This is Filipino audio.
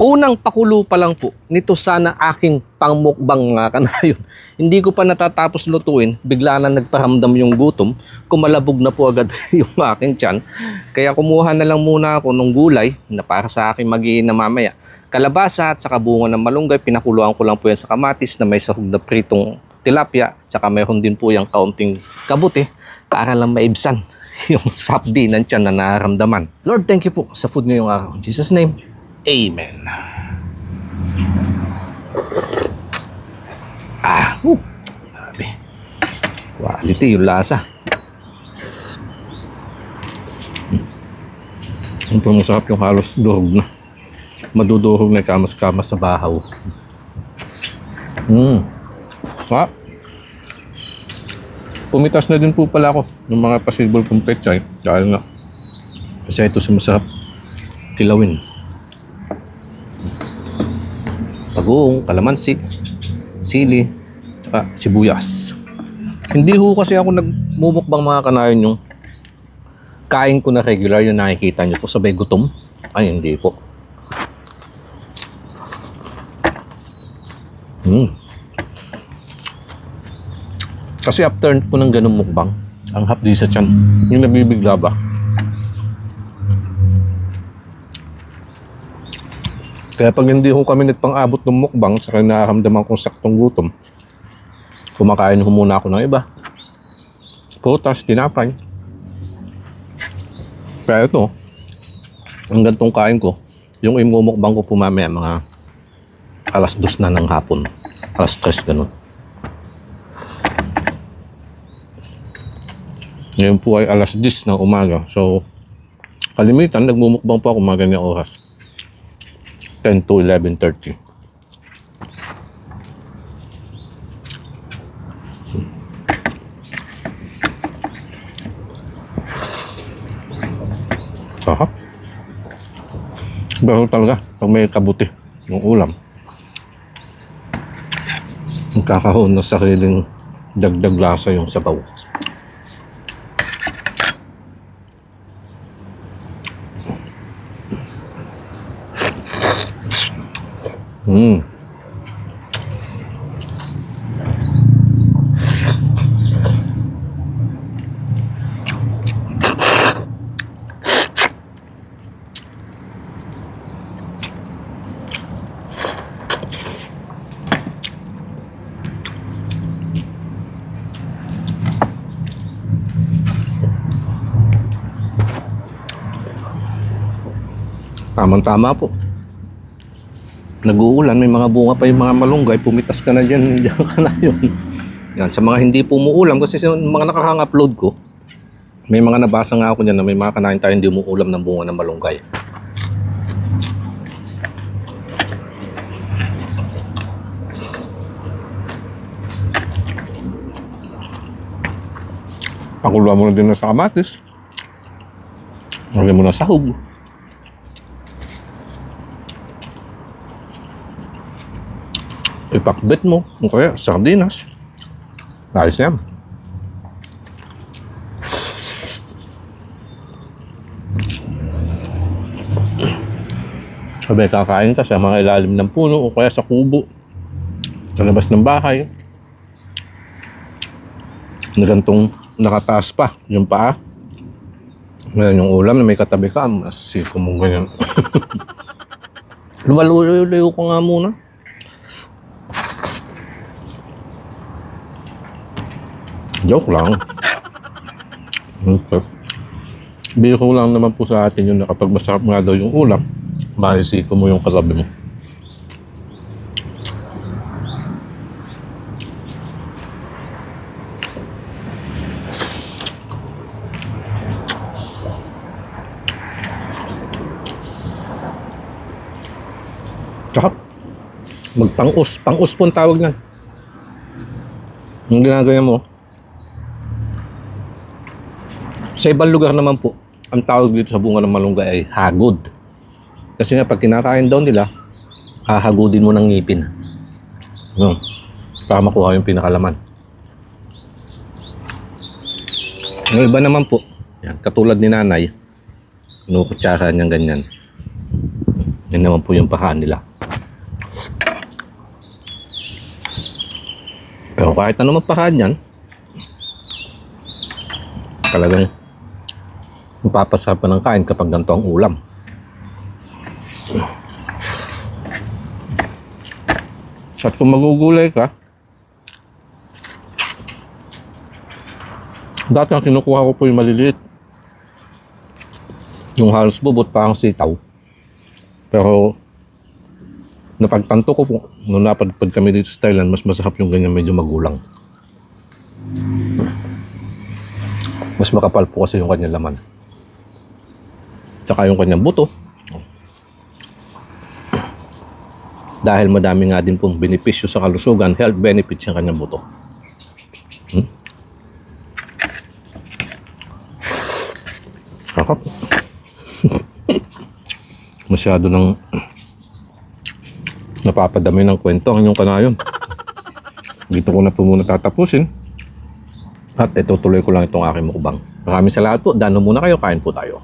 Unang pakulo pa lang po, nito sana aking pangmukbang nga kanayon. Hindi ko pa natatapos lutuin, bigla na nagparamdam yung gutom, kumalabog na po agad yung aking tiyan. Kaya kumuha na lang muna ako ng gulay na para sa aking mag-iin na mamaya. Kalabasa at saka bunga ng malunggay, pinakuluan ko lang po yan sa kamatis na may sahog na pritong tilapia. Saka mayroon din po yung kaunting kabuti para lang maibsan yung sapdi ng tiyan na nararamdaman. Lord, thank you po sa food ngayong araw. In Jesus' name, Amen. Grabe. Quality yung lasa. Ang masarap yung halos durog na. Madudurog na kamas-kamas sa bahaw. Pumitas na din po pala ako ng mga possible kong pechay. Dahil nga, kasi ito sa masarap tilawin. Pagong, kalamansi, sili, saka sibuyas. Hindi ho kasi ako nagmumukbang mga kanayon yung kain ko na regular yung nakikita nyo po sabay gutom. Ay, hindi po. Kasi after po ng ganung mukbang, ang hapdi sa tiyan, yung nabibigla ba? Kaya pag hindi ko kami nagpang-abot ng mukbang, saka nararamdaman kong saktong gutom, kumakain ho muna ako ng iba. Prutas, tinapay. Kaya ito, ang gantong kain ko, yung imumukbang ko po mamaya mga alas 2 na ng hapon. Alas 3, ganun. Ngayon po ay alas 10 ng umaga. So, kalimitan, nagmumukbang po ako mga ganyang oras. 10 to 11:30. Aha. Pero talaga, pag may kabuti ng ulam, magkakaroon ng sariling dagdag lasa yung sabaw. Tamang-tama po. Nag-uulan, may mga bunga pa yung mga malunggay, pumitas ka na dyan, dyan ka na yun. Yan, sa mga hindi po umuulam, kasi sa mga nakakang-upload ko, may mga nabasa nga ako dyan na may mga kanain tayo hindi umuulam ng bunga ng malunggay. Pakuluan mo na din na sa kamatis. Lagyan mo na sahog. Ipakbit mo, o kaya sardinas. Ayos na yan. Sabay kakain ka sa mga ilalim ng puno o kaya sa kubo. Sa labas ng bahay. Na gantong nakataas pa yung paa. Meron yung ulam na may katabi ka. Masisiko mong ganyan. Lumaluyo ko nga muna. Joke lang. Okay. Biro lang naman po sa atin yun na kapag masarap nga daw yung ulam, maisiko mo yung katabi mo. Tsaka, magpang-us. Pang-us po ang tawag nan. Yung ginagaya mo, sa ibang lugar naman po, ang tawag dito sa bunga ng malunggay ay hagod. Kasi nga pag kinakain daw nila, hahagudin mo ng ngipin. Para makuha yung pinakalaman. Yung iba naman po, yan, katulad ni nanay, kinukutsara niyang ganyan. Yan naman po yung pahaan nila. Pero kahit ano man pahaan yan, talagang mapapasapan ng kain kapag ganito ang ulam. At kung magugulay ka, dati ang kinukuha ko po yung maliliit. Yung halos bubot parang sitaw. Pero napagtanto ko po, nung napadpad kami dito sa Thailand, mas masarap yung ganyan medyo magulang. Mas makapal po kasi yung kanyang laman. Tsaka yung kanyang buto. Dahil madami nga din pong benepisyo sa kalusugan, health benefits yung kanyang buto. Sarap. Masyado nang napapadami ng kwento ang inyong kanayon. Dito ko na po muna tatapusin. At ito tuloy ko lang itong aking mukbang. Maraming salamat po. Dano muna kayo. Kain po tayo.